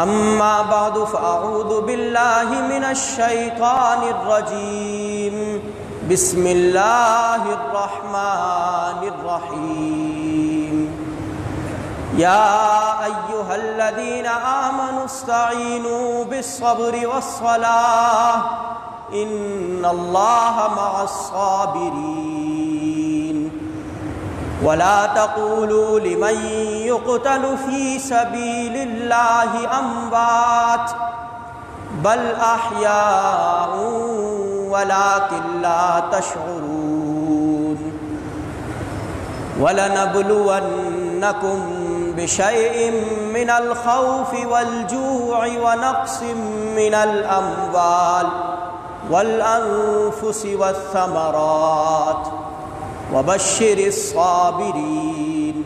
أما بعد فأعوذ بالله من الشيطان الرجيم بسم الله الرحمن الرحيم يا أيها الذين آمنوا استعينوا بالصبر والصلاة إن الله مع الصابرين ولا تقولوا لمن يقتل في سبيل الله أموات بل أحياء ولكن لا تشعرون ولنبلونكم بشيء من الخوف والجوع ونقص من الأموال والأنفس والثمرات وبشر الصابرين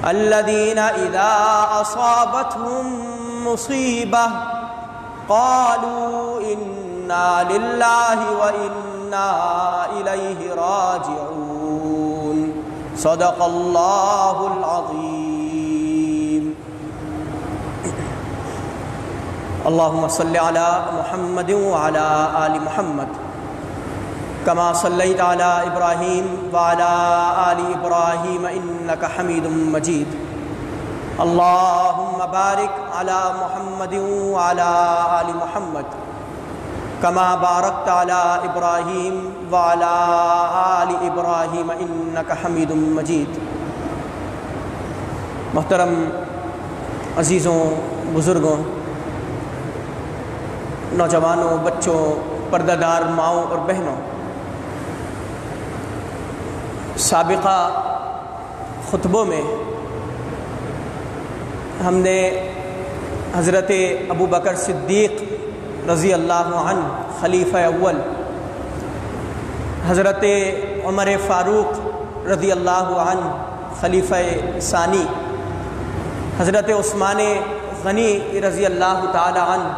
الذين إذا أصابتهم مصيبة قالوا إنا لله وإنا إليه راجعون صدق الله العظيم اللهم صل على محمد وعلى آل محمد كما صليت على إبراهيم وعلى آل إبراهيم إنك حميد مجيد اللهم بارك على محمد وعلى آل محمد كما باركت على إبراهيم وعلى آل إبراهيم إنك حميد مجيد محترم عزیزوں، بزرگوں، نوجوانوں، بچوں، پردہ دار ماؤں اور بہنوں، سابقہ خطبوں میں ہم نے حضرت ابو بکر صدیق رضی اللہ عنہ خلیفہ اول، حضرت عمر فاروق رضی اللہ عنہ خلیفہ ثانی، حضرت عثمان غنی رضی اللہ تعالی عنہ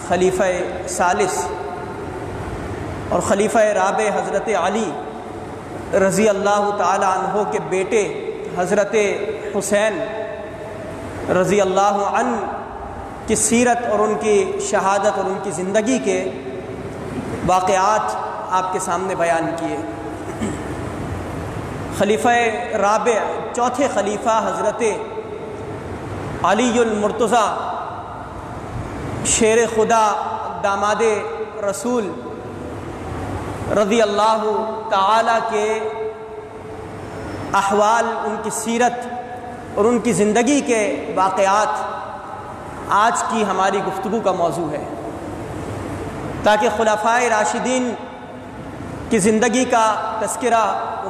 خلیفہ ثالث اور خلیفہ رابع حضرت علی رضی اللہ تعالی عنہ کے بیٹے حضرت حسین رضی اللہ عنہ کی سیرت اور ان کی شہادت اور ان کی زندگی کے واقعات آپ کے سامنے بیان کیے۔ خلیفہ رابع، چوتھے خلیفہ حضرت علی المرتضیٰ شیر خدا داماد رسول رضی اللہ تعالی کے احوال، ان کی سیرت اور ان کی زندگی کے واقعات آج کی ہماری گفتگو کا موضوع ہے، تاکہ خلفائے راشدین کی زندگی کا تذکرہ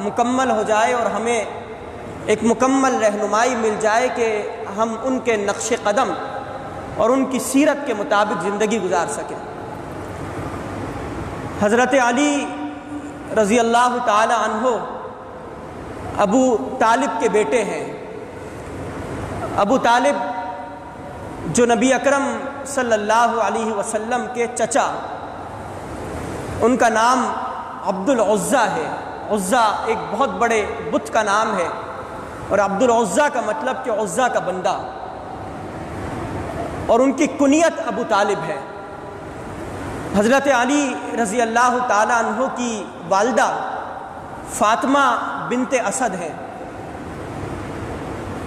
مکمل ہو جائے اور ہمیں ایک مکمل رہنمائی مل جائے کہ ہم ان کے نقش قدم اور ان کی سیرت کے مطابق زندگی گزار سکیں۔ حضرت علی رضی اللہ تعالی عنہ ابو طالب کے بیٹے ہیں۔ ابو طالب جو نبی اکرم صلی اللہ علیہ وسلم کے چچا، ان کا نام عبد العزیٰ ہے۔ عزیٰ ایک بہت بڑے بت کا نام ہے، اور عبد العزیٰ کا مطلب کہ عزیٰ کا بندہ، اور ان کی کنیت ابو طالب ہے۔ حضرت علی رضی اللہ تعالی عنہ کی والدہ فاطمہ بنت اسد ہیں،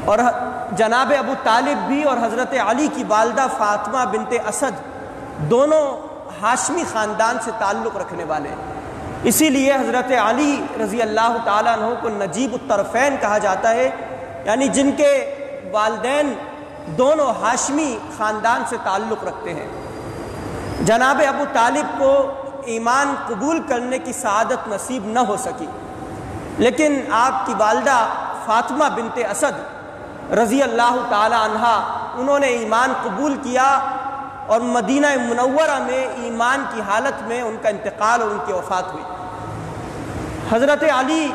اور جناب ابو طالب بھی اور حضرت علی کی والدہ فاطمہ بنت اسد دونوں ہاشمی خاندان سے تعلق رکھنے والے ہیں۔ اسی لیے حضرت علی رضی اللہ تعالی عنہ کو نجیب الطرفین کہا جاتا ہے، یعنی جن کے والدین دونوں ہاشمی خاندان سے تعلق رکھتے ہیں۔ جناب ابو طالب کو ایمان قبول کرنے کی سعادت نصیب نہ ہو سکی، لیکن آپ کی والدہ فاطمہ بنت اسد رضی اللہ تعالی عنہا، انہوں نے ایمان قبول کیا اور مدینہ منورہ میں ایمان کی حالت میں ان کا انتقال اور ان کی وفات ہوئی۔ حضرت علی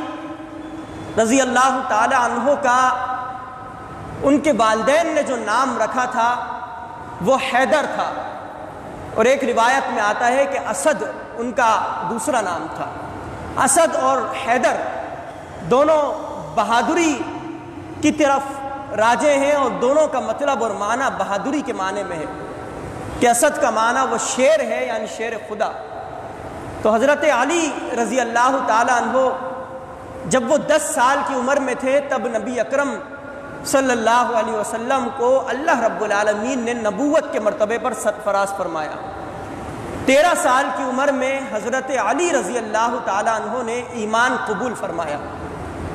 رضی اللہ تعالی عنہ کا ان کے والدین نے جو نام رکھا تھا وہ حیدر تھا، اور ایک روایت میں آتا ہے کہ اسد ان کا دوسرا نام تھا۔ اسد اور حیدر دونوں بہادری کی طرف راجے ہیں اور دونوں کا مطلب اور معنی بہادری کے معنی میں ہے کہ اسد کا معنی وہ شیر ہے، یعنی شیر خدا۔ تو حضرت علی رضی اللہ تعالیٰ عنہ جب وہ 10 سال کی عمر میں تھے تب نبی اکرم صلی اللہ علیہ وسلم کو اللہ رب العالمین نے نبوت کے مرتبے پر سرفراز فرمایا۔ 13 سال کی عمر میں حضرت علی رضی اللہ تعالیٰ عنہ نے ایمان قبول فرمایا۔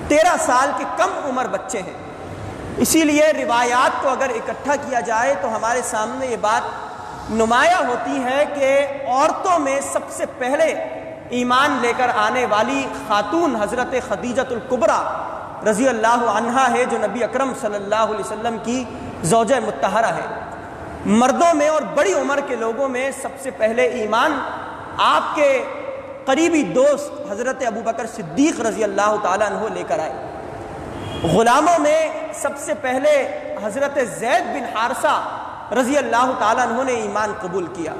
13 سال کے کم عمر بچے ہیں، اسی لیے روایات کو اگر اکٹھا کیا جائے تو ہمارے سامنے یہ بات نمایاں ہوتی ہے کہ عورتوں میں سب سے پہلے ایمان لے کر آنے والی خاتون حضرت خدیجۃ الکبریٰ رضی اللہ عنہا ہے، جو نبی اکرم صلی اللہ علیہ وسلم کی زوجہ مطہرہ ہے۔ مردوں میں اور بڑی عمر کے لوگوں میں سب سے پہلے ایمان آپ کے قریبی دوست حضرت ابوبکر صدیق رضی اللہ تعالیٰ عنہ لے کر آئے۔ غلاموں میں سب سے پہلے حضرت زید بن حارثہ رضی اللہ تعالیٰ عنہ نے ایمان قبول کیا،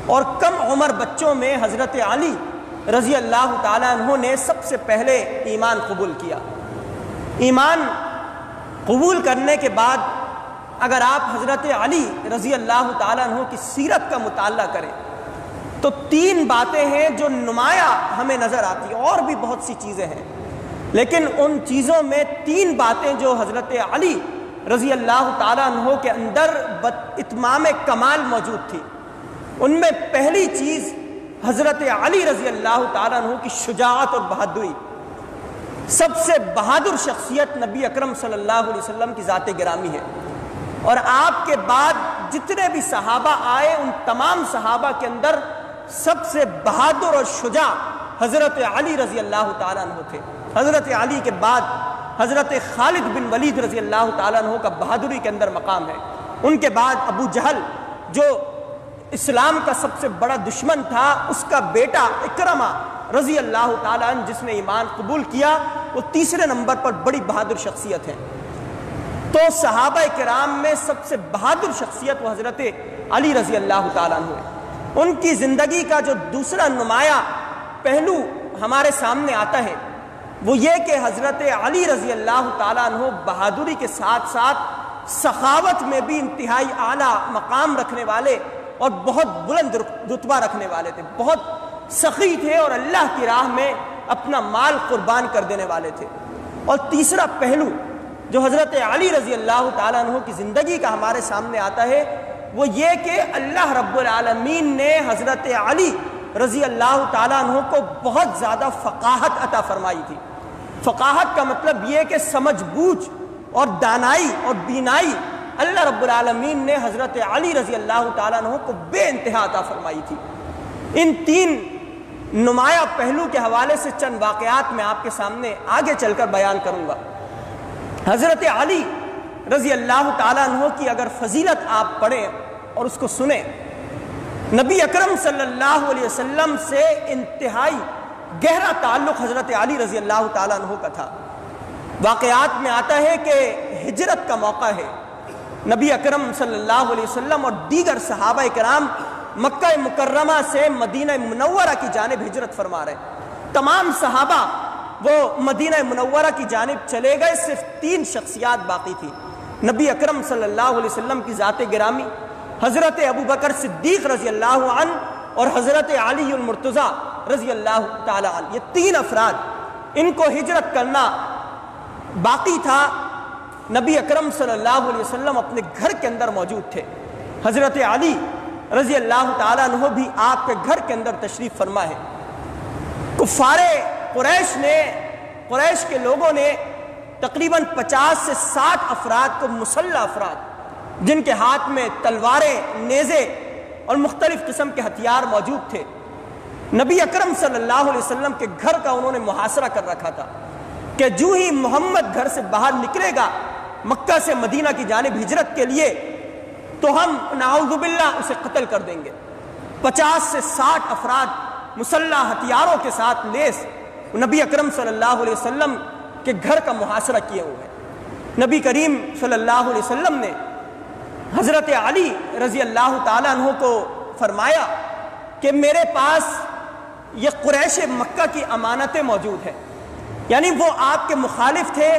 اور کم عمر بچوں میں حضرت علی رضی اللہ تعالیٰ عنہ نے سب سے پہلے ایمان قبول کیا۔ ایمان قبول کرنے کے بعد اگر آپ حضرت علی رضی اللہ تعالیٰ عنہ کی سیرت کا مطالعہ کریں تو 3 باتیں ہیں جو نمایاں ہمیں نظر آتی ہیں، اور بھی بہت سی چیزیں ہیں، لیکن ان چیزوں میں 3 باتیں جو حضرت علی رضی اللہ تعالیٰ عنہ کے اندر اتمام کمال موجود تھی۔ ان میں پہلی چیز حضرت علی رضی اللہ تعالیٰ عنہ کی شجاعت اور بہادری۔ سب سے بہادر شخصیت نبی اکرم صلی اللہ علیہ وسلم کی ذات گرامی ہے، اور آپ کے بعد جتنے بھی صحابہ آئے ان تمام صحابہ کے اندر سب سے بہادر اور شجاع حضرت علی رضی اللہ تعالیٰ عنہ تھے۔ حضرت علی کے بعد حضرت خالد بن ولید رضی اللہ تعالیٰ عنہ کا بہادری کے اندر مقام ہے۔ ان کے بعد ابو جہل جو اسلام کا سب سے بڑا دشمن تھا، اس کا بیٹا اکرمہ رضی اللہ تعالیٰ عنہ جس نے ایمان قبول کیا، وہ تیسرے نمبر پر بڑی بہادر شخصیت ہے۔ تو صحابہ کرام میں سب سے بہادر شخصیت وہ حضرت علی رضی اللہ تعالیٰ عنہ ہے۔ ان کی زندگی کا جو دوسرا نمایاں پہلو ہمارے سامنے آتا ہے وہ یہ کہ حضرت علی رضی اللہ تعالیٰ عنہ بہادری کے ساتھ ساتھ سخاوت میں بھی انتہائی اعلیٰ مقام رکھنے والے اور بہت بلند رتبہ رکھنے والے تھے، بہت سخی تھے اور اللہ کی راہ میں اپنا مال قربان کر دینے والے تھے۔ اور تیسرا پہلو جو حضرت علی رضی اللہ تعالیٰ عنہ کی زندگی کا ہمارے سامنے آتا ہے وہ یہ کہ اللہ رب العالمین نے حضرت علی رضی اللہ تعالیٰ عنہ کو بہت زیادہ فقاہت عطا فرمائی تھی۔ فقاہت کا مطلب یہ کہ سمجھ بوجھ اور دانائی اور بینائی اللہ رب العالمین نے حضرت علی رضی اللہ تعالیٰ عنہ کو بے انتہا عطا فرمائی تھی۔ ان 3 نمایاں پہلو کے حوالے سے چند واقعات میں آپ کے سامنے آگے چل کر بیان کروں گا۔ حضرت علی رضی اللہ تعالیٰ عنہ کی اگر فضیلت آپ پڑھیں اور اس کو سنیں، نبی اکرم صلی اللہ علیہ وسلم سے انتہائی گہرا تعلق حضرت علی رضی اللہ تعالیٰ عنہ کا تھا۔ واقعات میں آتا ہے کہ ہجرت کا موقع ہے، نبی اکرم صلی اللہ علیہ وسلم اور دیگر صحابہ کرام مکہ مکرمہ سے مدینہ منورہ کی جانب ہجرت فرما رہے۔ تمام صحابہ وہ مدینہ منورہ کی جانب چلے گئے، صرف 3 شخصیات باقی تھی، نبی اکرم صلی اللہ علیہ وسلم کی ذات گرامی، حضرت ابوبکر صدیق رضی اللہ عنہ اور حضرت علی المرتضیٰ رضی اللہ تعالی عنہ۔ یہ 3 افراد، ان کو ہجرت کرنا باقی تھا۔ نبی اکرم صلی اللہ علیہ وسلم اپنے گھر کے اندر موجود تھے، حضرت علی رضی اللہ تعالیٰ عنہ بھی آپ کے گھر کے اندر تشریف فرما ہے۔ کفار قریش کے لوگوں نے تقریباً 50 سے 60 افراد کو، مسلح افراد جن کے ہاتھ میں تلواریں، نیزے اور مختلف قسم کے ہتھیار موجود تھے، نبی اکرم صلی اللہ علیہ وسلم کے گھر کا انہوں نے محاصرہ کر رکھا تھا کہ جو ہی محمد گھر سے باہر نکلے گا مکہ سے مدینہ کی جانب ہجرت کے لیے تو ہم نعوذ باللہ اسے قتل کر دیں گے۔ 50 سے 60 افراد مسلح ہتھیاروں کے ساتھ لیس نبی اکرم صلی اللہ علیہ وسلم کے گھر کا محاصرہ کیے ہوئے ہیں۔ نبی کریم صلی اللہ علیہ وسلم نے حضرت علی رضی اللہ تعالیٰ عنہ کو فرمایا کہ میرے پاس یہ قریش مکہ کی امانتیں موجود ہیں، یعنی وہ آپ کے مخالف تھے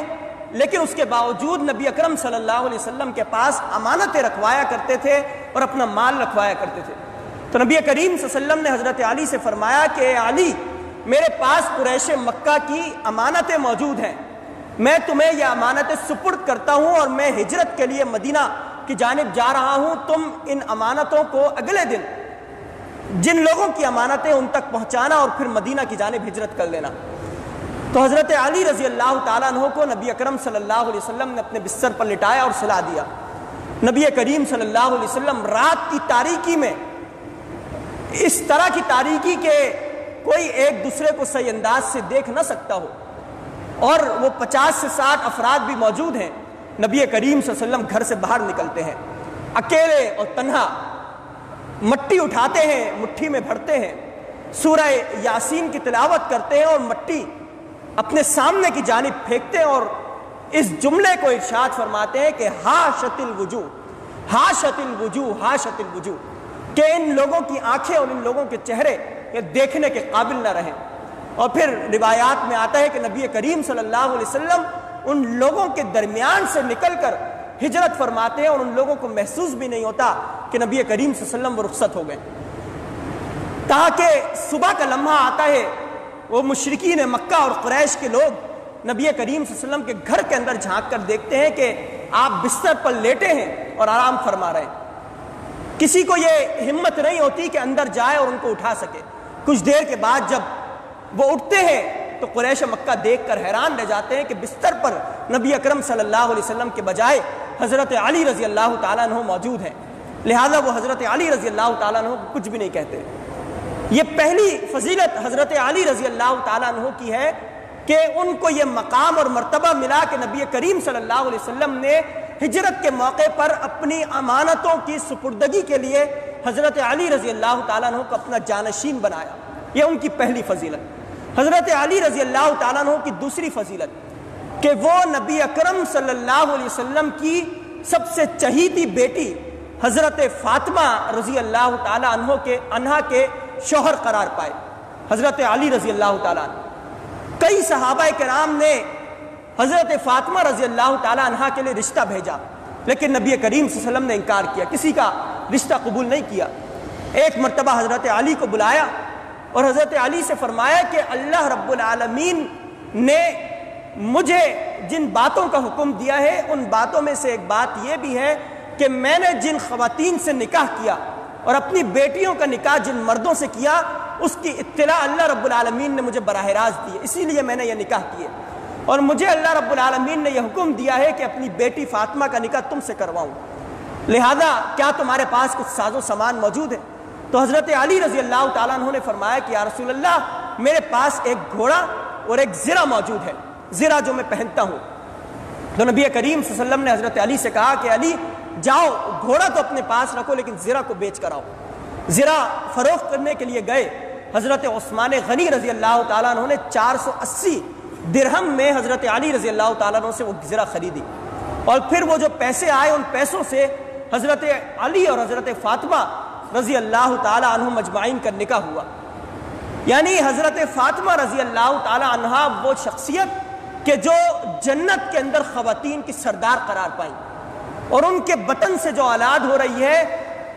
لیکن اس کے باوجود نبی اکرم صلی اللہ علیہ وسلم کے پاس امانتیں رکھوایا کرتے تھے اور اپنا مال رکھوایا کرتے تھے۔ تو نبی کریم صلی اللہ علیہ وسلم نے حضرت علی سے فرمایا کہ اے علی، میرے پاس قریش مکہ کی امانتیں موجود ہیں، میں تمہیں یہ امانتیں سپرد کرتا ہوں اور میں ہجرت کے لیے مدینہ کی جانب جا رہا ہوں، تم ان امانتوں کو اگلے دن جن لوگوں کی امانتیں ان تک پہنچانا اور پھر مدینہ کی جانب ہجرت کر لینا۔ تو حضرت علی رضی اللہ تعالیٰ عنہ کو نبی اکرم صلی اللہ علیہ وسلم نے اپنے بستر پر لٹایا اور سلا دیا۔ نبی کریم صلی اللہ علیہ وسلم رات کی تاریکی میں، اس طرح کی تاریکی کہ کوئی ایک دوسرے کو صحیح انداز سے دیکھ نہ سکتا ہو، اور وہ 50 سے 60 افراد بھی موجود ہیں، نبی کریم صلی اللہ علیہ وسلم گھر سے باہر نکلتے ہیں، اکیلے اور تنہا مٹی اٹھاتے ہیں، مٹھی میں بھرتے ہیں، سورہ یاسین کی تلاوت کرتے ہیں اور مٹی اپنے سامنے کی جانب پھینکتے ہیں اور اس جملے کو ارشاد فرماتے ہیں کہ ہاشت الوجوہ، ہاشت الوجوہ، ہاشت الوجوہ، کہ ان لوگوں کی آنکھیں اور ان لوگوں کے چہرے یہ دیکھنے کے قابل نہ رہیں۔ اور پھر روایات میں آتا ہے کہ نبی کریم صلی اللہ علیہ وسلم ان لوگوں کے درمیان سے نکل کر ہجرت فرماتے ہیں اور ان لوگوں کو محسوس بھی نہیں ہوتا کہ نبی کریم صلی اللہ علیہ وسلم وہ رخصت ہو گئے، تاکہ صبح کا لمحہ آتا ہے، وہ مشرکین مکہ اور قریش کے لوگ نبی کریم صلی اللہ علیہ وسلم کے گھر کے اندر جھانک کر دیکھتے ہیں کہ آپ بستر پر لیٹے ہیں اور آرام فرما رہے ہیں۔ کسی کو یہ ہمت نہیں ہوتی کہ اندر جائے اور ان کو اٹھا سکے۔ کچھ دیر کے بعد جب وہ اٹھتے ہیں تو قریش مکہ دیکھ کر حیران رہ جاتے ہیں کہ بستر پر نبی اکرم صلی اللہ علیہ وسلم کے بجائے حضرت علی رضی اللہ تعالیٰ عنہ موجود ہیں، لہذا وہ حضرت علی رضی اللہ تعالیٰ عنہ کچھ بھی نہیں کہتے۔ یہ پہلی فضیلت حضرت علی رضی اللہ تعالیٰ عنہ کی ہے کہ ان کو یہ مقام اور مرتبہ ملا کہ نبی کریم صلی اللہ علیہ وسلم نے ہجرت کے موقع پر اپنی امانتوں کی سپردگی کے لیے حضرت علی رضی اللہ تعالیٰ عنہ کو اپنا جانشین بنایا۔ یہ ان کی پہلی فضیلت۔ حضرت علی رضی اللہ تعالیٰ عنہ کی دوسری فضیلت کہ وہ نبی اکرم صلی اللہ علیہ وسلم کی سب سے چہیتی بیٹی حضرت فاطمہ رضی اللہ تعالیٰ عنہ کے شوہر قرار پائے، حضرت علی رضی اللہ تعالیٰ عنہ۔ کئی صحابہ کرام نے حضرت فاطمہ رضی اللہ تعالیٰ عنہ کے لیے رشتہ بھیجا، لیکن نبی کریم صلی اللہ علیہ وسلم نے انکار کیا، کسی کا رشتہ قبول نہیں کیا۔ ایک مرتبہ حضرت علی کو بلایا اور حضرت علی سے فرمایا کہ اللہ رب العالمین نے مجھے جن باتوں کا حکم دیا ہے ان باتوں میں سے ایک بات یہ بھی ہے کہ میں نے جن خواتین سے نکاح کیا اور اپنی بیٹیوں کا نکاح جن مردوں سے کیا اس کی اطلاع اللہ رب العالمین نے مجھے براہ راست دی ہے، اسی لیے میں نے یہ نکاح کیے، اور مجھے اللہ رب العالمین نے یہ حکم دیا ہے کہ اپنی بیٹی فاطمہ کا نکاح تم سے کرواؤں، لہذا کیا تمہارے پاس کچھ ساز و سامان موجود ہے؟ تو حضرت علی رضی اللہ تعالیٰ عنہ نے فرمایا کہ یا رسول اللہ، میرے پاس ایک گھوڑا اور ایک زرہ موجود ہے، زرہ جو میں پہنتا ہوں۔ تو نبی کریم صلی اللہ علیہ وسلم نے حضرت علی سے کہا کہ علی جاؤ، گھوڑا تو اپنے پاس رکھو لیکن زرہ کو بیچ کر آؤ۔ زرہ فروخت کرنے کے لیے گئے، حضرت عثمان غنی رضی اللہ تعالیٰ عنہ نے 480 درہم میں حضرت علی رضی اللہ تعالیٰ عنہ سے وہ زرہ خریدی، اور پھر وہ جو پیسے آئے ان پیسوں سے حضرت علی اور حضرت فاطمہ رضی اللہ تعالیٰ عنہ مجمعین کا نکاح ہوا۔ یعنی حضرت فاطمہ رضی اللہ تعالیٰ عنہ وہ شخصیت کہ جو جنت کے اندر خواتین کی سردار قرار پائیں، اور ان کے بطن سے جو اولاد ہو رہی ہے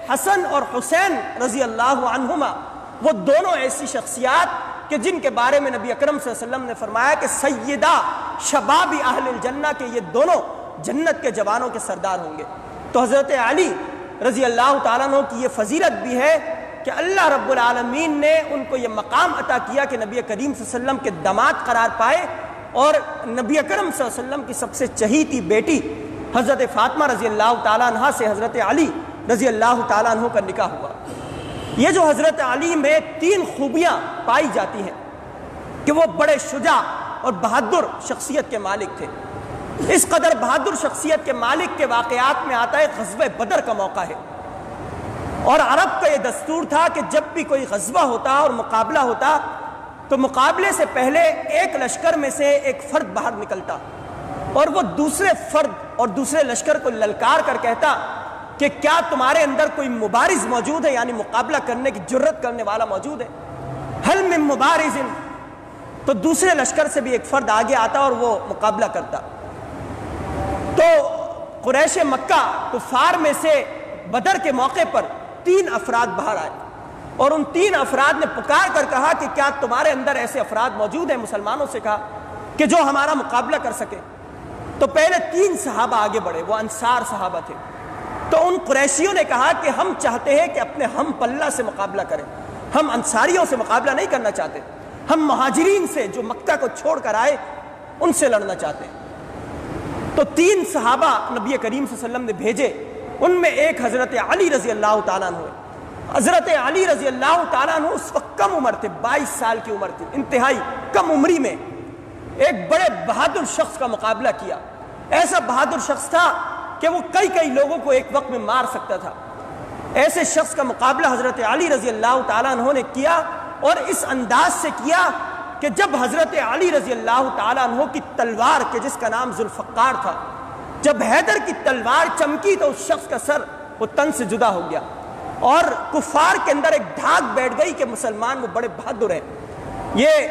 حسن اور حسین رضی اللہ عنہما، وہ دونوں ایسی شخصیات کہ جن کے بارے میں نبی اکرم صلی اللہ علیہ وسلم نے فرمایا کہ سیدہ شباب اہل الجنہ، کہ یہ دونوں جنت کے جوانوں کے سردار ہوں گے۔ تو حضرت علی رضی اللہ تعالیٰ عنہ کی یہ فضیلت بھی ہے کہ اللہ رب العالمین نے ان کو یہ مقام عطا کیا کہ نبی کریم صلی اللہ علیہ وسلم کے داماد قرار پائے، اور نبی اکرم صلی اللہ علیہ وسلم کی سب سے چہیتی بیٹی حضرت فاطمہ رضی اللہ تعالیٰ عنہ سے حضرت علی رضی اللہ تعالیٰ عنہ کا نکاح ہوا۔ یہ جو حضرت علی میں 3 خوبیاں پائی جاتی ہیں کہ وہ بڑے شجاع اور بہادر شخصیت کے مالک تھے۔ اس قدر بہادر شخصیت کے مالک کے واقعات میں آتا ہے غزوہ بدر کا موقع ہے، اور عرب کا یہ دستور تھا کہ جب بھی کوئی غزوہ ہوتا اور مقابلہ ہوتا تو مقابلے سے پہلے ایک لشکر میں سے ایک فرد باہر نکلتا اور وہ دوسرے فرد اور دوسرے لشکر کو للکار کر کہتا کہ کیا تمہارے اندر کوئی مبارز موجود ہے، یعنی مقابلہ کرنے کی جرت کرنے والا موجود ہے، حل من مبارز۔ تو دوسرے لشکر سے بھی ایک فرد آگے آتا اور وہ مقابلہ کرتا، تو قریش مکہ کفار میں سے بدر کے موقع پر 3 افراد باہر آئے اور ان 3 افراد نے پکار کر کہا کہ کیا تمہارے اندر ایسے افراد موجود ہیں، مسلمانوں سے کہا، کہ جو ہمارا مقابلہ کر سکے؟ تو پہلے 3 صحابہ آگے بڑھے، وہ انصار صحابہ تھے۔ تو ان قریشیوں نے کہا کہ ہم چاہتے ہیں کہ اپنے ہم پلہ سے مقابلہ کریں، ہم انصاریوں سے مقابلہ نہیں کرنا چاہتے، ہم مہاجرین سے جو مکہ کو چھوڑ کر آئے ان سے لڑنا چاہتے ہیں۔ تو 3 صحابہ نبی کریم صلی اللہ علیہ وسلم نے بھیجے، ان میں ایک حضرت علی رضی اللہ تعالیٰ عنہ۔ حضرت علی رضی اللہ تعالیٰ عنہ اس وقت کم عمر تھے، 22 سال کی عمر تھی، انتہائی کم عمری میں ایک بڑے بہادر شخص کا مقابلہ کیا۔ ایسا بہادر شخص تھا کہ وہ کئی لوگوں کو ایک وقت میں مار سکتا تھا۔ ایسے شخص کا مقابلہ حضرت علی رضی اللہ تعالیٰ عنہ نے کیا، اور اس انداز سے کیا کہ جب حضرت علی رضی اللہ تعالیٰ عنہ کی تلوار کے جس کا نام ذوالفقار تھا، جب حیدر کی تلوار چمکی تو اس شخص کا سر وہ تن سے جدا ہو گیا، اور کفار کے اندر ایک دھاگ بیٹھ گئی کہ مسلمان وہ بڑے بہادر ہیں، یہ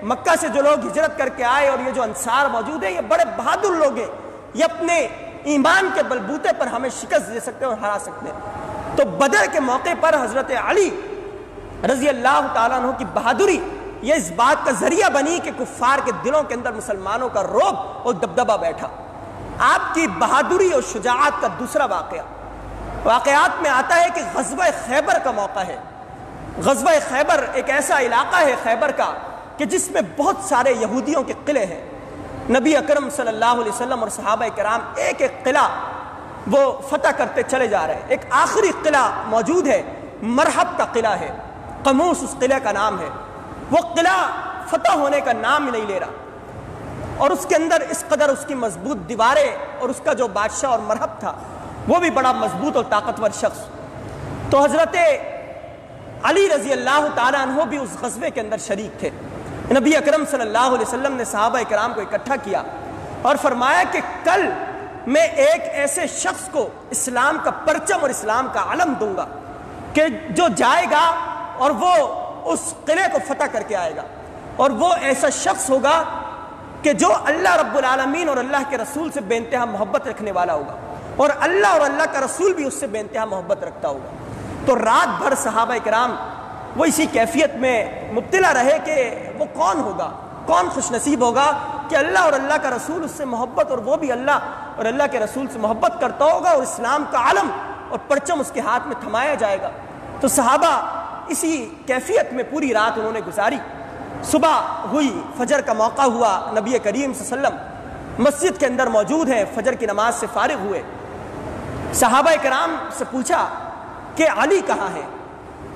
مکہ سے جو لوگ ہجرت کر کے آئے اور یہ جو انصار موجود ہیں یہ بڑے بہادر لوگ ہیں، یہ اپنے ایمان کے بلبوتے پر ہمیں شکست دے سکتے ہیں اور ہرا سکتے ہیں۔ تو بدر کے موقع پر حضرت علی رضی اللہ تعالیٰ عنہ کی بہادری یہ اس بات کا ذریعہ بنی کہ کفار کے دلوں کے اندر مسلمانوں کا رعب اور دبدبہ بیٹھا۔ آپ کی بہادری اور شجاعت کا دوسرا واقعات میں آتا ہے کہ غزوہ خیبر کا موقع ہے۔ غزوہ خیبر ایک ایسا علاقہ ہے خیبر کا کہ جس میں بہت سارے یہودیوں کے قلعے ہیں۔ نبی اکرم صلی اللہ علیہ وسلم اور صحابہ کرام ایک قلعہ وہ فتح کرتے چلے جا رہے ہیں۔ ایک آخری قلعہ موجود ہے، مرحب کا قلعہ ہے، قموس اس قلعے کا نام ہے۔ وہ قلعہ فتح ہونے کا نام ہی نہیں لے رہا، اور اس کے اندر اس قدر اس کی مضبوط دیواریں، اور اس کا جو بادشاہ اور مرحب تھا وہ بھی بڑا مضبوط اور طاقتور شخص۔ تو حضرت علی رضی اللہ تعالیٰ عنہ بھی اس غزوے کے اندر شریک تھے۔ نبی اکرم صلی اللہ علیہ وسلم نے صحابہ کرام کو اکٹھا کیا اور فرمایا کہ کل میں ایک ایسے شخص کو اسلام کا پرچم اور اسلام کا علم دوں گا کہ جو جائے گا اور وہ اس قلعے کو فتح کر کے آئے گا، اور وہ ایسا شخص ہوگا کہ جو اللہ رب العالمین اور اللہ کے رسول سے بے انتہا محبت رکھنے والا ہوگا، اور اللہ کا رسول بھی اس سے بے انتہا محبت رکھتا ہوگا۔ تو رات بھر صحابہ کرام وہ اسی کیفیت میں مبتلا رہے کہ وہ کون ہوگا، کون خوش نصیب ہوگا کہ اللہ اور اللہ کا رسول اس سے محبت، اور وہ بھی اللہ اور اللہ کے رسول سے محبت کرتا ہوگا، اور اسلام کا علم اور پرچم اس کے ہاتھ میں تھمایا جائے گا۔ تو صحابہ اسی کیفیت میں پوری رات انہوں نے گزاری۔ صبح ہوئی، فجر کا موقع ہوا، نبی کریم صلی اللہ علیہ وسلم مسجد کے اندر موجود ہیں، فجر کی نماز سے فارغ ہوئے۔ صحابہ کرام سے پوچھا کہ علی کہاں ہے؟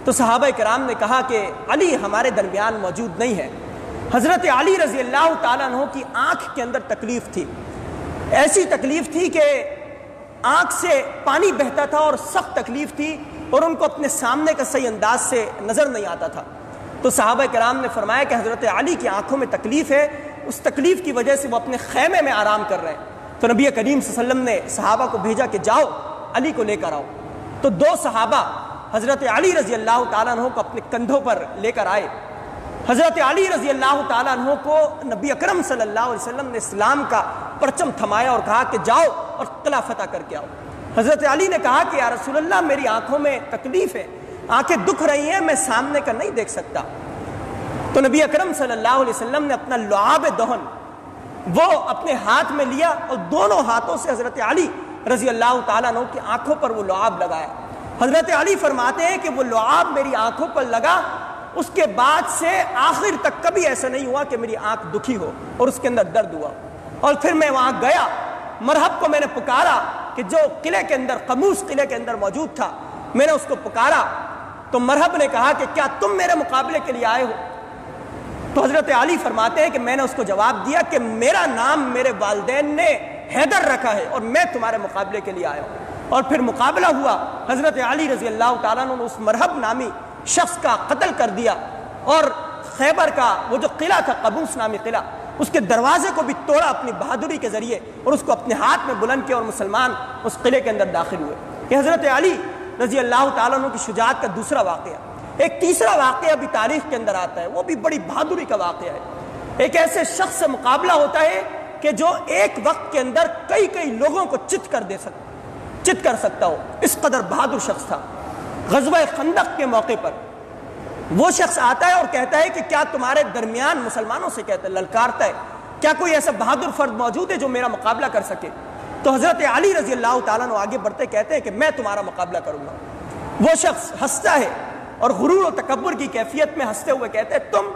تو صحابہ کرام نے کہا کہ علی ہمارے درمیان موجود نہیں ہے۔ حضرت علی رضی اللہ تعالیٰ عنہ کی آنکھ کے اندر تکلیف تھی، ایسی تکلیف تھی کہ آنکھ سے پانی بہتا تھا اور سخت تکلیف تھی، اور ان کو اپنے سامنے کا صحیح انداز سے نظر نہیں آتا تھا۔ تو صحابہ کرام نے فرمایا کہ حضرت علی کی آنکھوں میں تکلیف ہے، اس تکلیف کی وجہ سے وہ اپنے خیمے میں آرام کر رہے ہیں۔ تو نبی کریم صلی اللہ علیہ وسلم نے صحابہ کو بھیجا کہ جاؤ علی کو لے کر آؤ۔ تو 2 صحابہ حضرت علی رضی اللہ تعالیٰ عنہ کو اپنے کندھوں پر لے کر آئے۔ حضرت علی رضی اللہ تعالیٰ عنہ کو نبی اکرم صلی اللہ علیہ وسلم نے اسلام کا پرچم تھمایا اور کہا کہ جاؤ اور قلعہ فتح کر کے آؤ۔ حضرت علی نے کہا کہ یا رسول اللہ میری آنکھوں میں تکلیف ہے، آنکھیں دکھ رہی ہیں، میں سامنے کا نہیں دیکھ سکتا۔ تو نبی اکرم صلی اللہ علیہ وسلم نے اپنا لعاب دہن وہ اپنے ہاتھ میں لیا، اور دونوں ہاتھوں سے حضرت علی رضی اللہ تعالیٰ عنہ کی آنکھوں پر وہ لعاب لگایا۔ حضرت علی فرماتے ہیں کہ وہ لعاب میری آنکھوں پر لگا، اس کے بعد سے آخر تک کبھی ایسا نہیں ہوا کہ میری آنکھ دکھی ہو اور اس کے اندر درد ہوا۔ اور پھر میں وہاں گیا، مرحب کو میں نے پکارا کہ جو قلعے کے اندر، قموس قلعے کے اندر موجود تھا، میں نے اس کو پکارا تو مرحب نے کہا کہ کیا تم میرے مقابلے کے لیے آئے ہو؟ تو حضرت علی فرماتے ہیں کہ میں نے اس کو جواب دیا کہ میرا نام میرے والدین نے حیدر رکھا ہے اور میں تمہارے مقابلے کے لیے آیا ہوں۔ اور پھر مقابلہ ہوا، حضرت علی رضی اللہ تعالیٰ عنہ نے اس مرحب نامی شخص کا قتل کر دیا، اور خیبر کا وہ جو قلعہ تھا، قبوس نامی قلعہ، اس کے دروازے کو بھی توڑا اپنی بہادری کے ذریعے، اور اس کو اپنے ہاتھ میں بلند کیا، اور مسلمان اس قلعے کے اندر داخل ہوئے۔ یہ حضرت علی رضی اللہ تعالیٰ عنہ کی شجاعت کا دوسرا واقعہ۔ ایک تیسرا واقعہ بھی تاریخ کے اندر آتا ہے، وہ بھی بڑی بہادری کا واقعہ ہے۔ ایک ایسے شخص سے مقابلہ ہوتا ہے کہ جو ایک وقت کے اندر کئی کئی لوگوں کو چت کر سکتا ہو، اس قدر بہادر شخص تھا۔ غزوہ خندق کے موقع پر وہ شخص آتا ہے اور کہتا ہے کہ کیا تمہارے درمیان، مسلمانوں سے کہتا ہے، للکارتا ہے، کیا کوئی ایسا بہادر فرد موجود ہے جو میرا مقابلہ کر سکے؟ تو حضرت علی رضی اللہ تعالیٰ عنہ آگے بڑھتے کہتے ہیں کہ میں تمہارا مقابلہ کروں گا۔ وہ شخص ہنستا ہے اور غرور و تکبر کی کیفیت میں ہنستے ہوئے کہتے ہیں تم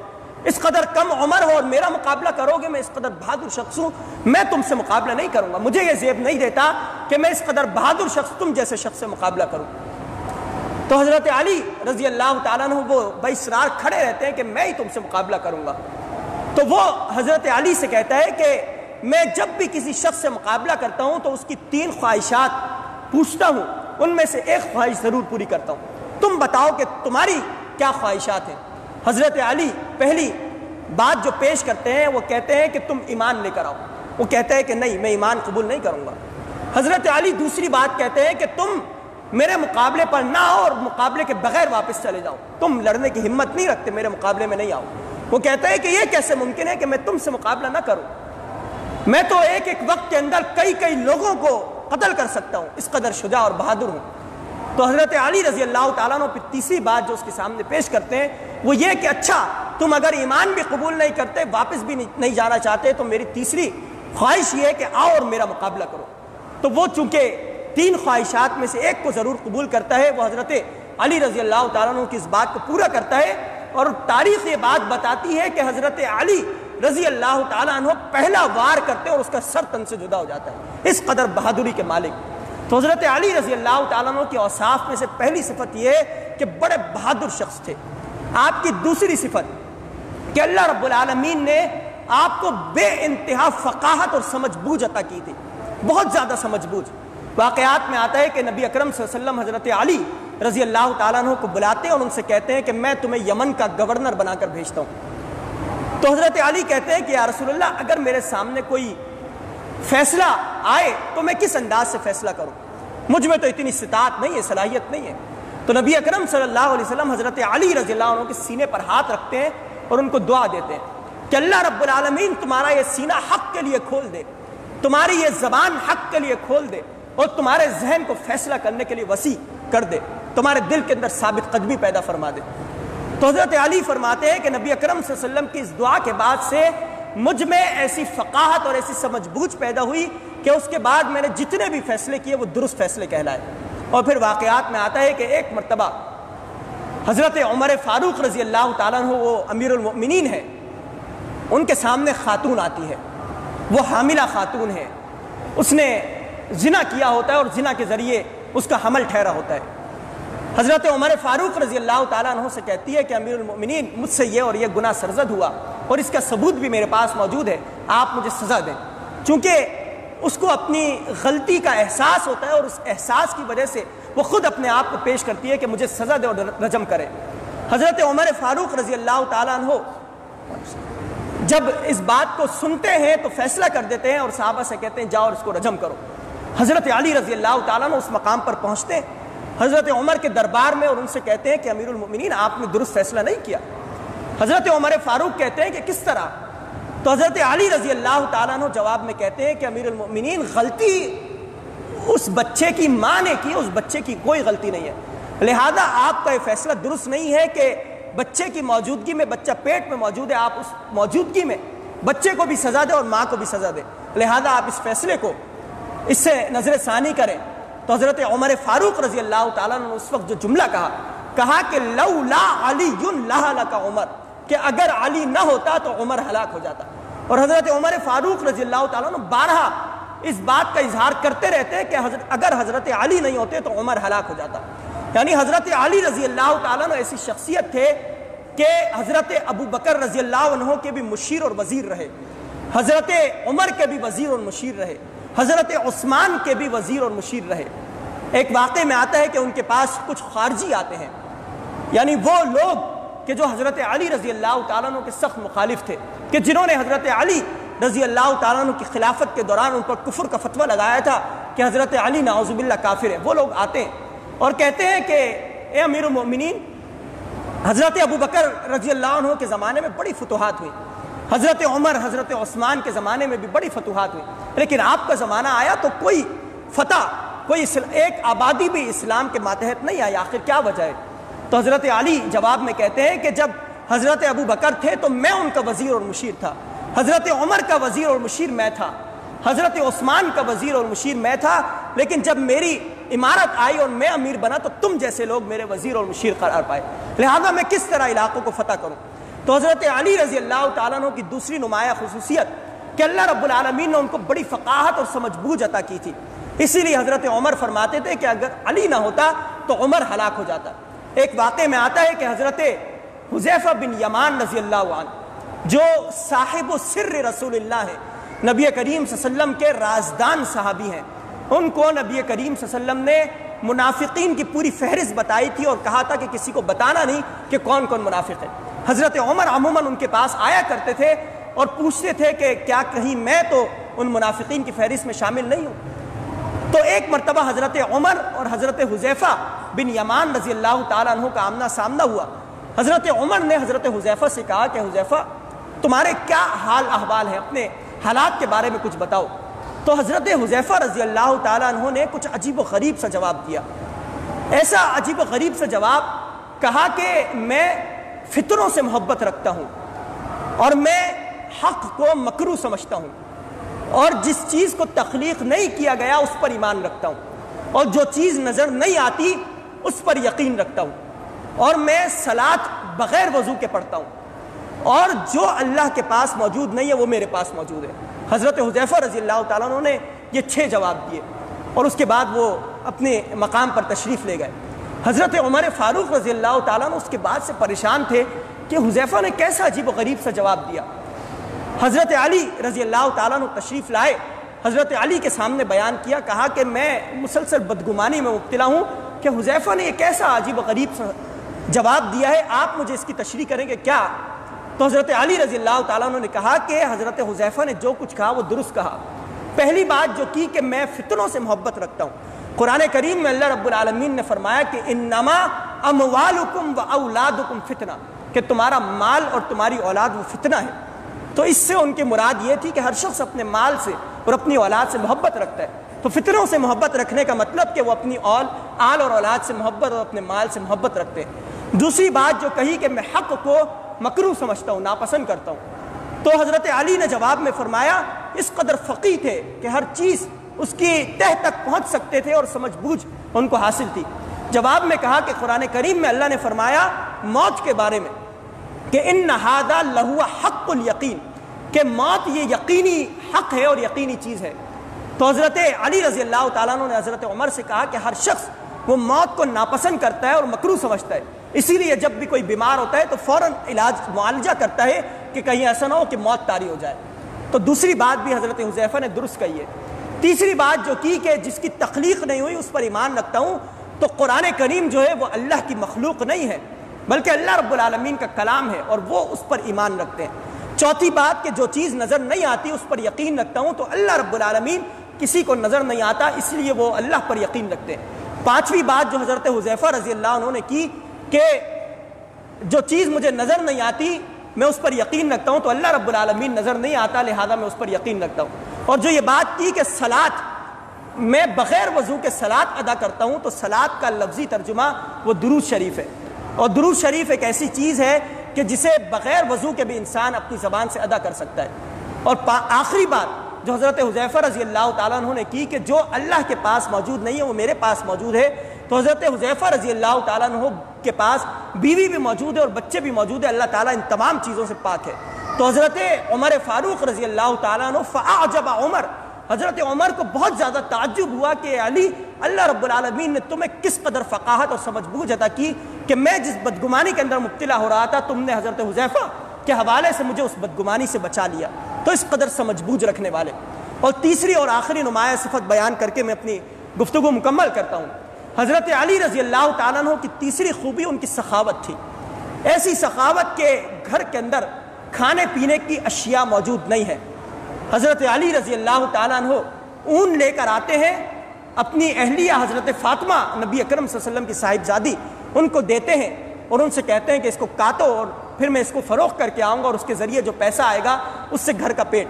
اس قدر کم عمر ہو اور میرا مقابلہ کرو گے؟ میں اس قدر بہادر شخص ہوں، میں تم سے مقابلہ نہیں کروں گا، مجھے یہ زیب نہیں دیتا کہ میں اس قدر بہادر شخص تم جیسے شخص سے مقابلہ کروں۔ تو حضرت علی رضی اللہ تعالیٰ عنہ وہ باصرار کھڑے رہتے ہیں کہ میں ہی تم سے مقابلہ کروں گا۔ تو وہ حضرت علی سے کہتا ہے کہ میں جب بھی کسی شخص سے مقابلہ کرتا ہوں تو اس کی 3 خواہشات پوچھتا ہوں، ان میں سے ایک خواہش ضرور پوری کرتا ہوں، تم بتاؤ کہ تمہاری کیا خواہشات ہیں؟ حضرت علی پہلی بات جو پیش کرتے ہیں وہ کہتے ہیں کہ تم ایمان لے کر آؤ۔ وہ کہتا ہے کہ نہیں، میں ایمان قبول نہیں کروں گا۔ حضرت علی دوسری بات کہتے ہیں کہ تم میرے مقابلے پر نہ آؤ اور مقابلے کے بغیر واپس چلے جاؤ، تم لڑنے کی ہمت نہیں رکھتے، میرے مقابلے میں نہیں آؤ۔ وہ کہتا ہے کہ یہ کیسے ممکن ہے کہ میں تم سے مقابلہ نہ کروں؟ میں تو ایک ایک وقت کے اندر کئی لوگوں کو قتل کر سکتا ہوں، اس قدر شجاع اور بہادر ہوں۔ تو حضرت علی رضی اللہ تعالیٰ عنہ پھر تیسری بات جو اس کے سامنے پیش کرتے ہیں وہ یہ کہ اچھا تم اگر ایمان بھی قبول نہیں کرتے، واپس بھی نہیں جانا چاہتے، تو میری تیسری خواہش یہ ہے کہ آؤ اور میرا مقابلہ کرو۔ تو وہ چونکہ 3 خواہشات میں سے ایک کو ضرور قبول کرتا ہے، وہ حضرت علی رضی اللہ تعالیٰ عنہ کی اس بات کو پورا کرتا ہے، اور تاریخ یہ بات بتاتی ہے کہ حضرت علی رضی اللہ تعالیٰ عنہ پہلا وار کرتے اور اس کا سر تن سے جدا ہو جاتا ہے، اس قدر بہادری کے مالک۔ تو حضرت علی رضی اللہ تعالیٰ عنہ کی اوصاف میں سے پہلی صفت یہ ہے کہ بڑے بہادر شخص تھے۔ آپ کی دوسری صفت کہ اللہ رب العالمین نے آپ کو بے انتہا فقاہت اور سمجھ بوجھ عطا کی تھی، بہت زیادہ سمجھ بوجھ۔ واقعات میں آتا ہے کہ نبی اکرم صلی اللہ علیہ وسلم حضرت علی رضی اللہ تعالیٰ عنہ کو بلاتے ہیں اور ان سے کہتے ہیں کہ میں تمہیں یمن کا گورنر بنا کر بھیجتا ہوں۔ تو حضرت علی کہتے ہیں کہ یا رسول اللہ، اگر میرے سامنے کوئی فیصلہ آئے تو میں کس انداز سے فیصلہ کروں؟ مجھ میں تو اتنی استطاعت نہیں ہے، صلاحیت نہیں ہے۔ تو نبی اکرم صلی اللہ علیہ وسلم حضرت علی رضی اللہ عنہ کے سینے پر ہاتھ رکھتے ہیں اور ان کو دعا دیتے ہیں کہ اللہ رب العالمین تمہارا یہ سینہ حق کے لیے کھول دے، تمہاری یہ زبان حق کے لیے کھول دے، اور تمہارے ذہن کو فیصلہ کرنے کے لیے وسیع کر دے، تمہارے دل کے اندر ثابت قدمی پیدا فرما دے۔ تو حضرت علی فرماتے ہیں کہ نبی اکرم صلی اللہ علیہ وسلم کی اس دعا کے بعد سے مجھ میں ایسی فقاہت اور ایسی سمجھ بوجھ پیدا ہوئی کہ اس کے بعد میں نے جتنے بھی فیصلے کیے وہ درست فیصلے کہلائے۔ اور پھر واقعات میں آتا ہے کہ ایک مرتبہ حضرت عمر فاروق رضی اللہ تعالیٰ عنہ، وہ امیر المؤمنین ہے، ان کے سامنے خاتون آتی ہے، وہ حاملہ خاتون ہے، اس نے زنا کیا ہوتا ہے اور زنا کے ذریعے اس کا حمل ٹھہرا ہوتا ہے۔ حضرت عمر فاروق رضی اللہ تعالیٰ عنہ سے کہتی ہے کہ امیر المؤمنین، مجھ سے یہ اور یہ گناہ سرزد ہوا اور اس کا ثبوت بھی میرے پاس موجود ہے، آپ مجھے سزا دیں۔ چونکہ اس کو اپنی غلطی کا احساس ہوتا ہے اور اس احساس کی وجہ سے وہ خود اپنے آپ کو پیش کرتی ہے کہ مجھے سزا دے اور رجم کرے۔ حضرت عمر فاروق رضی اللہ تعالیٰ عنہ جب اس بات کو سنتے ہیں تو فیصلہ کر دیتے ہیں اور صحابہ سے کہتے ہیں جاؤ اور اس کو رجم کرو۔ حضرت علی رضی اللہ تعالیٰ عنہ اس مقام پر پہنچتے ہیں حضرت عمر کے دربار میں اور ان سے کہتے ہیں کہ امیر المؤمنین، آپ نے درست فیصلہ نہیں کیا۔ حضرت عمر فاروق کہتے ہیں کہ کس طرح؟ تو حضرت علی رضی اللہ تعالیٰ عنہ جواب میں کہتے ہیں کہ امیر المؤمنین، غلطی اس بچے کی ماں نے کی، اس بچے کی کوئی غلطی نہیں ہے، لہذا آپ کا یہ فیصلہ درست نہیں ہے کہ بچے کی موجودگی میں، بچہ پیٹ میں موجود ہے، آپ اس موجودگی میں بچے کو بھی سزا دیں اور ماں کو بھی سزا دیں، لہذا آپ اس فیصلے کو اس سے نظر ثانی کریں۔ تو حضرت عمر فاروق رضی اللہ تعالیٰ نے اس وقت جو جملہ کہا کہ لولا علی لہلک عمر، کہ اگر علی نہ ہوتا تو عمر ہلاک ہو جاتا۔ اور حضرت عمر فاروق رضی اللہ تعالیٰ نے بارہا اس بات کا اظہار کرتے رہتے ہیں کہ اگر حضرت علی نہیں ہوتے تو عمر ہلاک ہو جاتا۔ یعنی حضرت علی رضی اللہ تعالیٰ نے ایسی شخصیت تھے کہ حضرت ابو بکر رضی اللہ عنہ کے بھی مشیر اور وزیر رہے، حضرت عمر کے بھی وزیر اور مشیر رہے، حضرت عثمان کے بھی وزیر اور مشیر رہے۔ ایک واقعے میں آتا ہے کہ ان کے پاس کچھ خارجی آتے ہیں، یعنی وہ لوگ کہ جو حضرت علی رضی اللہ تعالیٰ عنہ کے سخت مخالف تھے، کہ جنہوں نے حضرت علی رضی اللہ تعالیٰ عنہ کی خلافت کے دوران ان پر کفر کا فتویٰ لگایا تھا کہ حضرت علی نعوذ باللہ کافر ہے۔ وہ لوگ آتے ہیں اور کہتے ہیں کہ اے امیر المؤمنین، حضرت ابو بکر رضی اللہ عنہ کے زمانے میں بڑی فتوحات ہوئی، حضرت عمر حضرت عثمان کے زمانے میں بھی بڑی فتوحات ہوئی، لیکن آپ کا زمانہ آیا تو کوئی فتح، کوئی ایک آبادی بھی اسلام کے ماتحت نہیں آئی، آخر کیا وجہ ہے؟ تو حضرت علی جواب میں کہتے ہیں کہ جب حضرت ابو بکر تھے تو میں ان کا وزیر اور مشیر تھا، حضرت عمر کا وزیر اور مشیر میں تھا، حضرت عثمان کا وزیر اور مشیر میں تھا، لیکن جب میری امارت آئی اور میں امیر بنا تو تم جیسے لوگ میرے وزیر اور مشیر قرار پائے، لہذا میں کس طرح علاقوں کو فتح کروں؟ تو حضرت علی رضی اللہ تعالیٰ عنہ کی دوسری نمایاں خصوصیت کہ اللہ رب العالمین نے ان کو بڑی فقاہت اور سمجھ بوجھ عطا کی تھی، اسی لیے حضرت عمر فرماتے تھے کہ اگر علی نہ ہوتا تو عمر ہلاک ہو جاتا۔ ایک واقعے میں آتا ہے کہ حضرت حذیفہ بن یمان رضی اللہ عنہ جو صاحب و سر رسول اللہ ہے، نبی کریم صلی اللہ علیہ وسلم کے رازدان صحابی ہیں، ان کو نبی کریم صلی اللہ علیہ وسلم نے منافقین کی پوری فہرست بتائی تھی اور کہا تھا کہ کسی کو بتانا نہیں کہ کون کون منافق ہے۔ حضرت عمر عموماً ان کے پاس آیا کرتے تھے اور پوچھتے تھے کہ کیا کہیں میں تو ان منافقین کی فہرست میں شامل نہیں ہوں؟ تو ایک مرتبہ حضرت عمر اور حضرت حذیفہ بن یمان رضی اللہ تعالیٰ عنہ کا آمنا سامنا ہوا۔ حضرت عمر نے حضرت حذیفہ سے کہا کہ حذیفہ تمہارے کیا حال احوال ہیں، اپنے حالات کے بارے میں کچھ بتاؤ۔ تو حضرت حذیفہ رضی اللہ تعالیٰ عنہ نے کچھ عجیب و غریب سا جواب دیا، ایسا عجیب و غریب سا جواب کہا کہ میں فتنوں سے محبت رکھتا ہوں اور میں حق کو مکروہ سمجھتا ہوں اور جس چیز کو تخلیق نہیں کیا گیا اس پر ایمان رکھتا ہوں اور جو چیز نظر نہیں آتی اس پر یقین رکھتا ہوں اور میں صلاۃ بغیر وضو کے پڑھتا ہوں اور جو اللہ کے پاس موجود نہیں ہے وہ میرے پاس موجود ہے۔ حضرت حذیفہ رضی اللہ تعالیٰ عنہ نے یہ 6 جواب دیے اور اس کے بعد وہ اپنے مقام پر تشریف لے گئے۔ حضرت عمر فاروق رضی اللہ تعالیٰ عنہ اس کے بعد سے پریشان تھے کہ حذیفہ نے کیسا عجیب و غریب سا جواب دیا۔ حضرت علی رضی اللہ تعالیٰ عنہ تشریف لائے، حضرت علی کے سامنے بیان کیا، کہا کہ میں مسلسل بدگمانی میں مبتلا ہوں کہ حذیفہ نے یہ کیسا عجیب و غریب سا جواب دیا ہے، آپ مجھے اس کی تشریح کریں گے کیا؟ تو حضرت علی رضی اللہ تعالیٰ عنہ نے کہا کہ حضرت حذیفہ نے جو کچھ کہا وہ درست کہا۔ پہلی بات جو کی کہ میں فتنوں سے محبت رکھتا ہوں۔ قرآن کریم میں اللہ رب العالمین نے فرمایا کہ انما اموالکم و اولادکم فتنہ، کہ تمہارا مال اور تمہاری اولاد وہ فتنہ ہے۔ تو اس سے ان کی مراد یہ تھی کہ ہر شخص اپنے مال سے اور اپنی اولاد سے محبت رکھتا ہے، تو فتنوں سے محبت رکھنے کا مطلب کہ وہ اپنی آل اور اولاد سے محبت اور اپنے مال سے محبت رکھتے ہیں۔ دوسری بات جو کہی کہ میں حق کو مکروہ سمجھتا ہوں، ناپسند کرتا ہوں، تو حضرت علی نے جواب میں فرمایا اس قدر فقیہ تھے کہ ہر چیز اس کی تہ تک پہنچ سکتے تھے اور سمجھ بوجھ ان کو حاصل تھی۔ جواب میں کہا کہ قرآن کریم میں اللہ نے فرمایا موت کے بارے میں کہ ان ھذا لہو حق الیقین، کہ موت یہ یقینی حق ہے اور یقینی چیز ہے۔ تو حضرت علی رضی اللہ تعالیٰ عنہ نے حضرت عمر سے کہا کہ ہر شخص وہ موت کو ناپسند کرتا ہے اور مکروہ سمجھتا ہے، اسی لیے جب بھی کوئی بیمار ہوتا ہے تو فوراً معالجہ کرتا ہے کہ کہیں ایسا نہ ہو کہ موت طاری ہو جائے۔ تو دوسری بات بھی حضرت حذیفہ نے درست کہی ہے۔ تیسری بات جو کی کہ جس کی تخلیق نہیں ہوئی اس پر ایمان رکھتا ہوں، تو قرآن کریم جو ہے وہ اللہ کی مخلوق نہیں ہے بلکہ اللہ رب العالمین کا کلام ہے اور وہ اس پر ایمان رکھتے ہیں۔ چوتھی بات کہ جو چیز نظر نہیں آتی اس پر یقین رکھتا ہوں، تو اللہ رب العالمین کسی کو نظر نہیں آتا اس لیے وہ اللہ پر یقین رکھتے ہیں۔ پانچویں بات جو حضرت حذیفہ رضی اللہ عنہ نے کی کہ جو چیز مجھے نظر نہیں آتی میں اس پر یقین رکھتا ہوں، تو اللہ رب العالمین نظر نہیں آتا لہذا میں اس پر یقین رکھتا ہوں۔ اور جو یہ بات کی کہ صلاۃ میں بغیر وضو کے صلاۃ ادا کرتا ہوں، تو صلاۃ کا لفظی ترجمہ وہ درود شریف ہے، اور درود شریف ایک ایسی چیز ہے کہ جسے بغیر وضو کے بھی انسان اپنی زبان سے ادا کر سکتا ہے۔ اور آخری بات جو حضرت حذیفہ رضی اللہ تعالیٰ عنہ نے کی کہ جو اللہ کے پاس موجود نہیں ہے وہ میرے پاس موجود ہے، تو حضرت حذیفہ رضی اللہ تعالیٰ عنہ کے پاس بیوی بھی موجود ہے اور بچے بھی موجود ہے، اللہ تعالیٰ ان تمام چیزوں سے پاک ہے۔ تو حضرت عمر فاروق رضی اللہ تعالیٰ عنہ فاعجب عمر، حضرت عمر کو بہت زیادہ تعجب ہوا کہ علی، اللہ رب العالمین نے تمہیں کس قدر فقاہت اور سمجھ بوجھ عطا کی کہ میں جس بدگمانی کے اندر مبتلا ہو رہا تھا تم نے حضرت حذیفہ کے حوالے سے مجھے اس بدگمانی سے بچا لیا۔ تو اس قدر سمجھ بوجھ رکھنے والے۔ اور تیسری اور آخری نمایاں صفت بیان کر کے میں اپنی گفتگو مکمل کرتا ہوں۔ حضرت علی رضی اللہ تعالیٰ عنہ کی تیسری خوبی ان کی سخاوت تھی، ایسی سخاوت کے گھر کے اندر کھانے پینے کی اشیاء موجود نہیں ہے۔ حضرت علی رضی اللہ تعالیٰ عنہ اون لے کر آتے ہیں، اپنی اہلیہ حضرت فاطمہ نبی اکرم صلی اللہ علیہ وسلم کی صاحبزادی ان کو دیتے ہیں اور ان سے کہتے ہیں کہ اس کو کاٹو اور پھر میں اس کو فروخت کر کے آؤں گا اور اس کے ذریعے جو پیسہ آئے گا اس سے گھر کا پیٹ.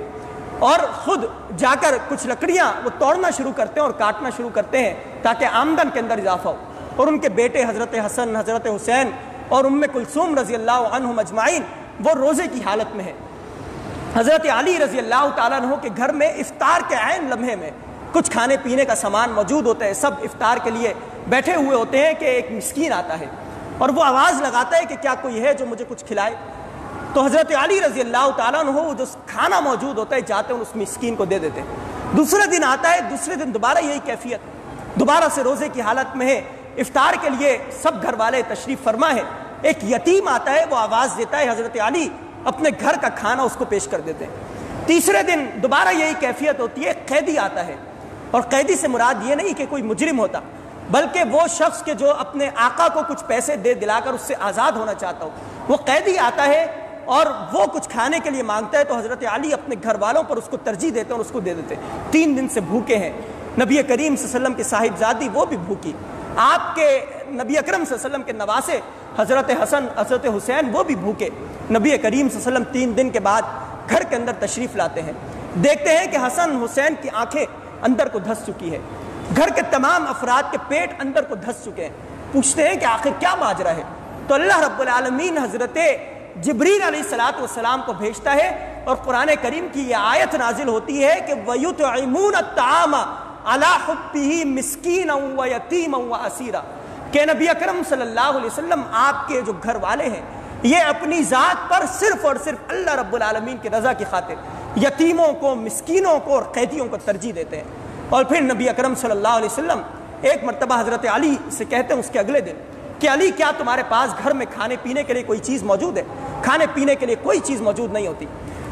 اور خود جا کر کچھ لکڑیاں وہ توڑنا شروع کرتے ہیں اور کاٹنا شروع کرتے ہیں تاکہ آمدن کے اندر اضافہ ہو. اور ان کے بیٹے حضرت حسن، حضرت حسین اور ام کلثوم رضی اللہ عنہم اجمعین وہ روزے کی حالت میں ہیں. حضرت علی رضی اللہ تعالیٰ عنہ کے گھر میں افطار کے عین لمحے میں کچھ کھانے پینے کا سامان موجود ہوتا ہے. سب افطار کے لیے بیٹھے ہوئے ہوتے ہیں کہ ایک مسکین آتا ہے اور وہ آواز لگاتا ہے کہ کیا کوئی ہے جو مجھے کچھ کھلائے. تو حضرت علی رضی اللہ تعالیٰ عنہ جو کھانا موجود ہوتا ہے جاتے ہیں اس مسکین کو دے دیتے ہیں. دوسرے دن آتا ہے، دوسرے دن دوبارہ یہی کیفیت، دوبارہ سے روزے کی حالت میں ہے. افطار کے لیے سب گھر والے تشریف فرما ہے. ایک یتیم آتا ہے، وہ آواز دیتا ہے، حضرت علی اپنے گھر کا کھانا اس کو پیش کر دیتے ہیں. تیسرے دن دوبارہ یہی کیفیت ہوتی ہے. قیدی آتا ہے، اور قیدی سے مراد یہ نہیں کہ کوئی مجرم ہوتا، بلکہ وہ شخص کے جو اپنے آقا کو کچھ پیسے دے دلا کر اس سے آزاد ہونا چاہتا ہو. وہ قیدی آتا ہے اور وہ کچھ کھانے کے لیے مانگتا ہے، تو حضرت علی اپنے گھر والوں پر اس کو ترجیح دیتے ہیں اور اس کو دے دیتے ہیں. 3 دن سے بھوکے ہیں. نبی کریم صلی اللہ علیہ وسلم کی صاحبزادی وہ بھی بھوکی. آپ کے نبی اکرم صلی اللہ علیہ وسلم کے نواسے حضرت حسن، حضرت حسین وہ بھی بھوکے. نبی کریم صلی اللہ علیہ وسلم 3 دن کے بعد گھر کے اندر تشریف لاتے ہیں. دیکھتے ہیں کہ حسن حسین کی آنکھیں اندر کو دھس چکی ہے، گھر کے تمام افراد کے پیٹ اندر کو دھس چکے ہیں. پوچھتے ہیں کہ آخر کیا ماجرا ہے؟ تو اللہ رب العالمین حضرت جبریل علیہ الصلوۃ والسلام کو بھیجتا ہے اور قرآن کریم کی یہ آیت نازل ہوتی ہے کہ وَيُطْعِمُونَ الطَّعَامَ عَلَىٰ حُبِّهِ مِسْكِينًا وَيَتِيمًا وَأَسِيرًا کہ نبی اکرم صلی اللہ علیہ وسلم آپ کے جو گھر والے ہیں یہ اپنی ذات پر صرف اور صرف اللہ رب العالمین کی رضا کی خاطر یتیموں کو، مسکینوں کو اور قیدیوں کو ترجیح دیتے ہیں. اور پھر نبی اکرم صلی اللہ علیہ وسلم ایک مرتبہ حضرت علی سے کہتے ہیں اس کے اگلے دن کہ علی کیا تمہارے پاس گھر میں کھانے پینے کے لیے کوئی چیز موجود ہے؟ کھانے پینے کے لیے کوئی چیز موجود نہیں ہوتی.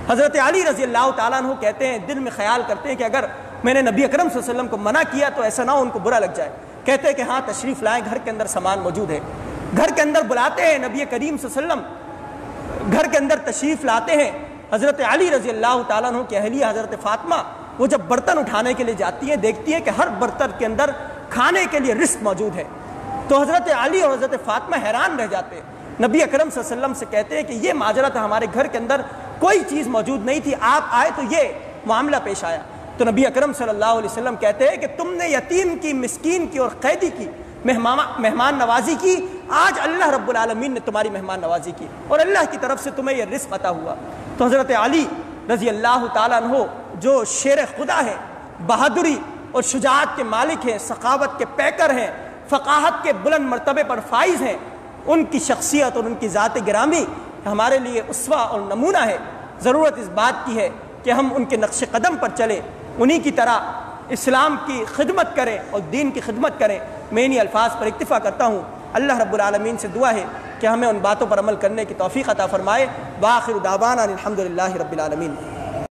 حضرت علی رضی اللہ تعالیٰ عنہ کہتے ہیں، دل میں خیال کرتے ہیں کہ اگر میں نے نبی اکرم صلی اللہ علیہ وسلم کو منع کیا تو ایسا نہ ہو ان کو برا لگ جائے. کہتے ہیں کہ ہاں تشریف لائیں، گھر کے اندر سامان موجود ہے. گھر کے اندر بلاتے ہیں، نبی کریم صلی اللہ علیہ وسلم گھر کے اندر تشریف لاتے ہیں. حضرت علی رضی اللہ تعالیٰ عنہ کی اہلیہ حضرت فاطمہ وہ جب برتن اٹھانے کے لیے جاتی ہیں دیکھتی ہیں کہ ہر برتن کے اندر کھانے کے لیے رزق موجود ہے. تو حضرت علی اور حضرت فاطمہ حیران رہ جاتے ہیں. نبی اکرم صلی اللہ علیہ وسلم سے کہتے ہیں کہ یہ ماجرا تھا، ہمارے گھر کے اندر کوئی چیز موجود نہیں تھی، آپ آئے تو یہ معاملہ پیش آیا. تو نبی اکرم صلی اللہ علیہ وسلم کہتے ہیں کہ تم نے یتیم کی، مسکین کی اور قیدی کی مہمان نوازی کی، آج اللہ رب العالمین نے تمہاری مہمان نوازی کی اور اللہ کی طرف سے تمہیں یہ رزق عطا ہوا. تو حضرت علی رضی اللہ تعالیٰ عنہ جو شیر خدا ہے، بہادری اور شجاعت کے مالک ہیں، سخاوت کے پیکر ہیں، فقاہت کے بلند مرتبے پر فائز ہیں، ان کی شخصیت اور ان کی ذات گرامی ہمارے لیے اسوہ اور نمونہ ہے. ضرورت اس بات کی ہے کہ ہم ان کے نقش قدم پر چلیں، انہی کی طرح اسلام کی خدمت کریں اور دین کی خدمت کریں. میں انہی الفاظ پر اکتفا کرتا ہوں. اللہ رب العالمین سے دعا ہے کہ ہمیں ان باتوں پر عمل کرنے کی توفیق عطا فرمائے. وآخر دعوانا الحمدللہ رب العالمین.